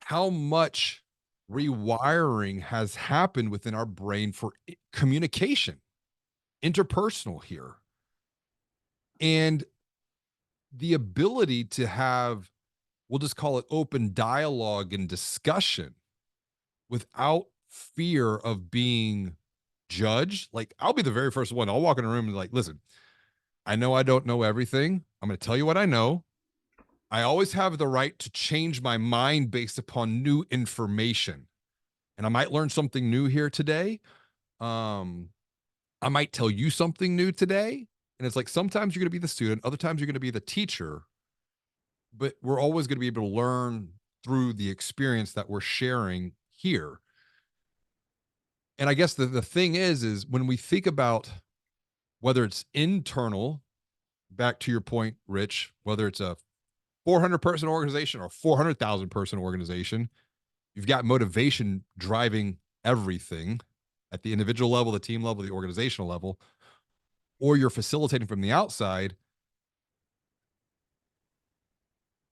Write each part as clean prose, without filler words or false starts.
how much rewiring has happened within our brain for communication, interpersonal here. And the ability to have, we'll just call it open dialogue and discussion without fear of being judged. Like, I'll be the very first one. I'll walk in a room and like, listen, I know I don't know everything. I'm going to tell you what I know. I always have the right to change my mind based upon new information. And I might learn something new here today. Um, I might tell you something new today. And it's like sometimes you're going to be the student, other times you're going to be the teacher, but we're always going to be able to learn through the experience that we're sharing here. And I guess the thing is when we think about whether it's internal, back to your point, Rich, whether it's a 400 person organization or 400,000 person organization, you've got motivation driving everything at the individual level, the team level, the organizational level, or you're facilitating from the outside.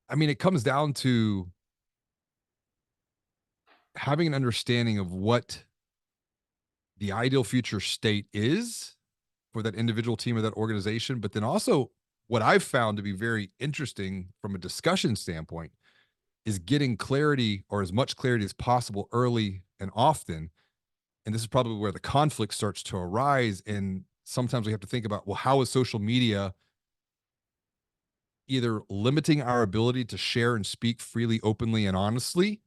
I mean, it comes down to having an understanding of what the ideal future state is for that individual team or that organization. But then also, what I've found to be very interesting from a discussion standpoint is getting clarity, or as much clarity as possible, early and often. And this is probably where the conflict starts to arise. And sometimes we have to think about, well, how is social media either limiting our ability to share and speak freely, openly, and honestly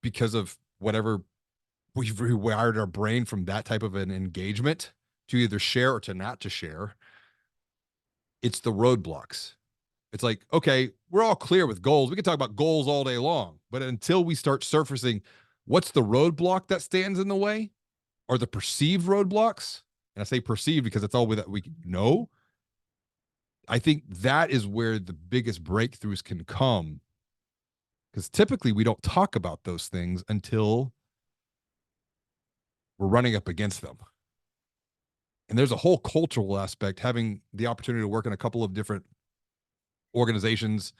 because of whatever we've rewired our brain from that type of an engagement to either share or to not to share? It's the roadblocks. It's like, okay, we're all clear with goals. We can talk about goals all day long, but until we start surfacing what's the roadblock that stands in the way, or the perceived roadblocks, and I say perceived because that's all that we know, I think that is where the biggest breakthroughs can come. Because typically we don't talk about those things until we're running up against them. And there's a whole cultural aspect. Having the opportunity to work in a couple of different organizations,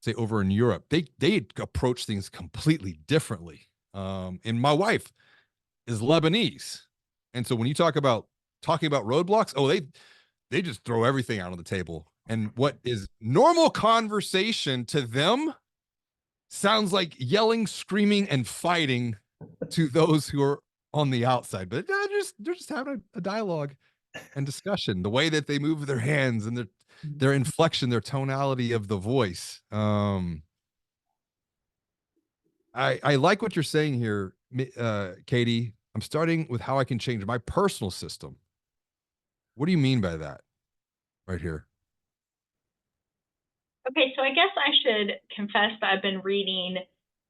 say over in Europe, they approach things completely differently. And my wife is Lebanese, and so when you talk about talking about roadblocks, oh, they just throw everything out on the table. And what is normal conversation to them sounds like yelling, screaming, and fighting to those who are on the outside. But they're just having a dialogue and discussion. The way that they move their hands and their inflection, their tonality of the voice. I like what you're saying here, Katie. I'm starting with how I can change my personal system. What do you mean by that right here? Okay, so I guess I should confess that I've been reading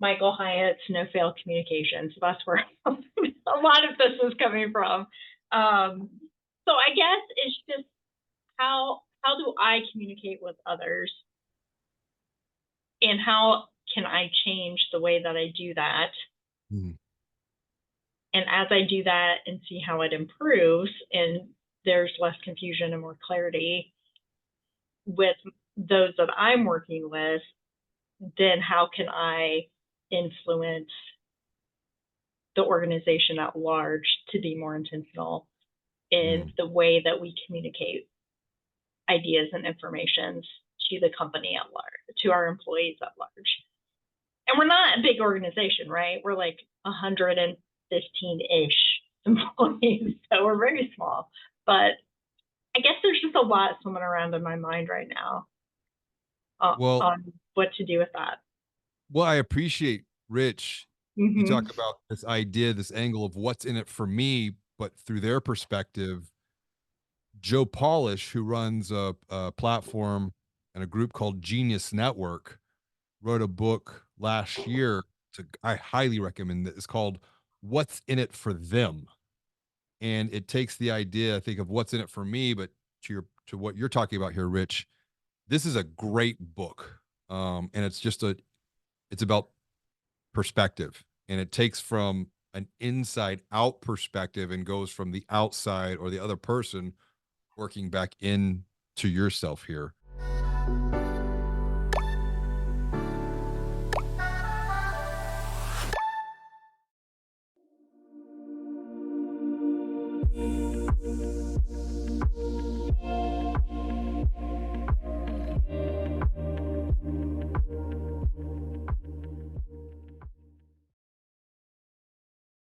Michael Hyatt's No Fail Communication. So that's where a lot of this is coming from. So I guess it's just how do I communicate with others, and how can I change the way that I do that? Mhm. And as I do that and see how it improves and there's less confusion and more clarity with those that I'm working with, then how can I influence the organization at large to be more intentional in Mm. the way that we communicate ideas and information to the company at large, to our employees at large? And we're not a big organization, right? We're like 115-ish employees, so we're very small. But I guess there's just a lot swimming around in my mind right now Well, on what to do with that. I appreciate, Rich. You Mm-hmm. talk about this idea, this angle of what's in it for me, but through their perspective. Joe Polish, who runs a platform and a group called Genius Network, wrote a book last year. I highly recommend it. It's called "What's in It for Them," and it takes the idea, I think, of what's in it for me, but to what you're talking about here, Rich. This is a great book, and it's about perspective, and it takes from an inside out perspective and goes from the outside or the other person working back in to yourself here.